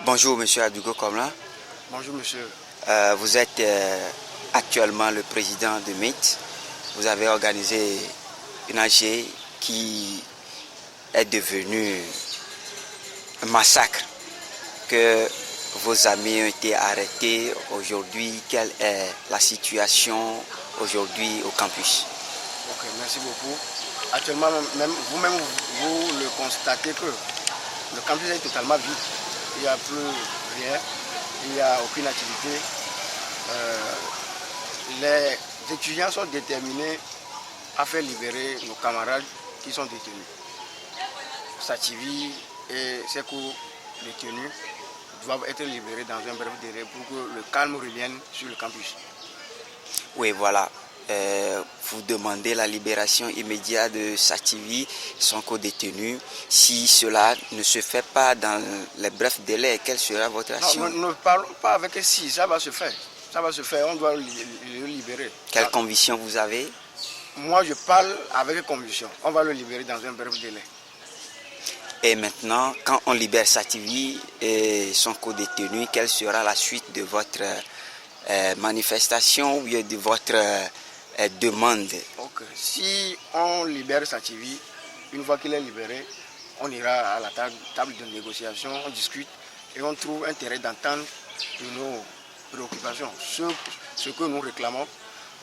Bonjour Monsieur Adougo Komla. Bonjour monsieur. Vous êtes actuellement le président de MIT. Vous avez organisé une AG qui est devenue un massacre, que vos amis ont été arrêtés aujourd'hui. Quelle est la situation aujourd'hui au campus? Ok, merci beaucoup. Actuellement, vous-même, vous le constatez que le campus est totalement vide. Il n'y a plus rien, il n'y a aucune activité. Les étudiants sont déterminés à faire libérer nos camarades qui sont détenus. Sativi et ses co-détenus doivent être libérés dans un bref délai pour que le calme revienne sur le campus. Oui, voilà. Vous demandez la libération immédiate de Sativi, son co-détenu. Si cela ne se fait pas dans les brefs délais, quelle sera votre action? Non, ne parlons pas avec si, ça va se faire. Ça va se faire, on doit le libérer. Quelles convictions vous avez? Moi, je parle avec conviction. On va le libérer dans un bref délai. Et maintenant, quand on libère Sativi et son co-détenu, quelle sera la suite de votre manifestation ou de votre demande? Okay. Si on libère Sativi, une fois qu'il est libéré, on ira à la table de négociation, on discute et on trouve un terrain d'entente de nos préoccupations. Ce que nous réclamons,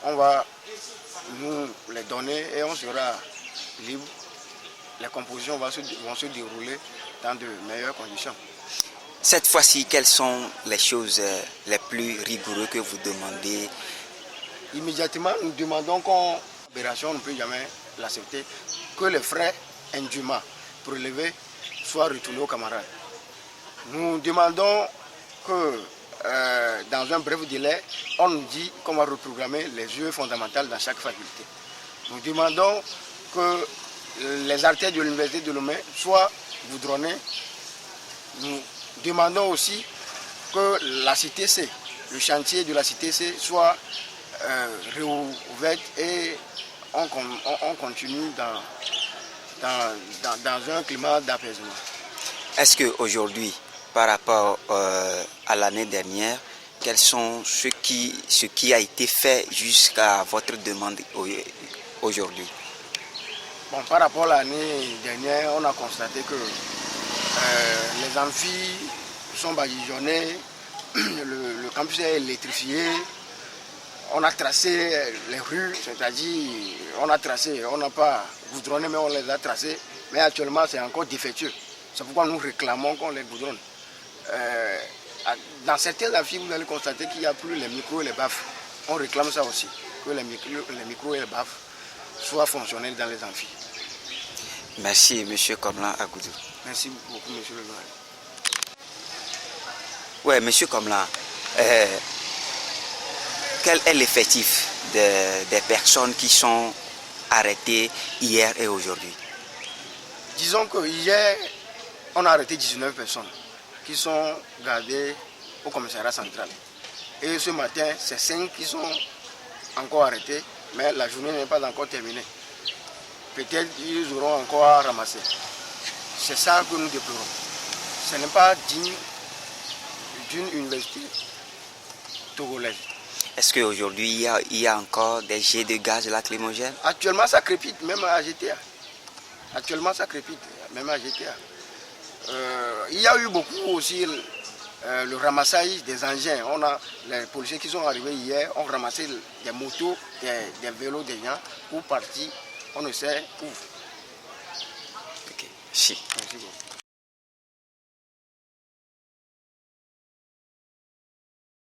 on va nous les donner et on sera libre. Les compositions vont se dérouler dans de meilleures conditions. Cette fois-ci, quelles sont les choses les plus rigoureuses que vous demandez? Immédiatement, nous demandons qu'on l'opération ne peut jamais l'accepter, que les frais indûment prélevés soient retournés aux camarades. Nous demandons que dans un bref délai, on nous dit qu'on va reprogrammer les heures fondamentales dans chaque faculté. Nous demandons que les artères de l'université de Lomé soient goudronnées. Nous demandons aussi que la cité C, le chantier de la cité C soit réouverte et on continue dans un climat d'apaisement. Est-ce qu'aujourd'hui, par rapport à l'année dernière, quels sont ce qui a été fait jusqu'à votre demande aujourd'hui? Bon, par rapport à l'année dernière, on a constaté que les amphis sont badigeonnés, le campus est électrifié, on a tracé les rues, c'est-à-dire on n'a pas goudronné, mais on les a tracées, mais actuellement c'est encore défectueux. C'est pourquoi nous réclamons qu'on les goudronne. Dans certains amphis, vous allez constater qu'il n'y a plus les micros et les baffes. On réclame ça aussi, que les micros et les baffes soient fonctionnels dans les amphis. Merci, M. Komla Agoudou. Merci beaucoup, M. le maire. Oui, M. Komla, quel est l'effectif des personnes qui sont arrêtées hier et aujourd'hui? Disons que hier, on a arrêté 19 personnes qui sont gardées au commissariat central. Et ce matin, c'est 5 qui sont encore arrêtés, mais la journée n'est pas encore terminée. Peut-être ils auront encore à ramasser. C'est ça que nous déplorons. Ce n'est pas digne d'une université togolaise. Est-ce qu'aujourd'hui, il y a encore des jets de gaz lacrymogène? Actuellement, ça crépite, même à GTA. Actuellement, ça crépite, même à GTA. Il y a eu beaucoup aussi le ramassage des engins. Les policiers qui sont arrivés hier ont ramassé des motos, des vélos des gens pour partir. On ne sait où. Ok, si. Merci beaucoup.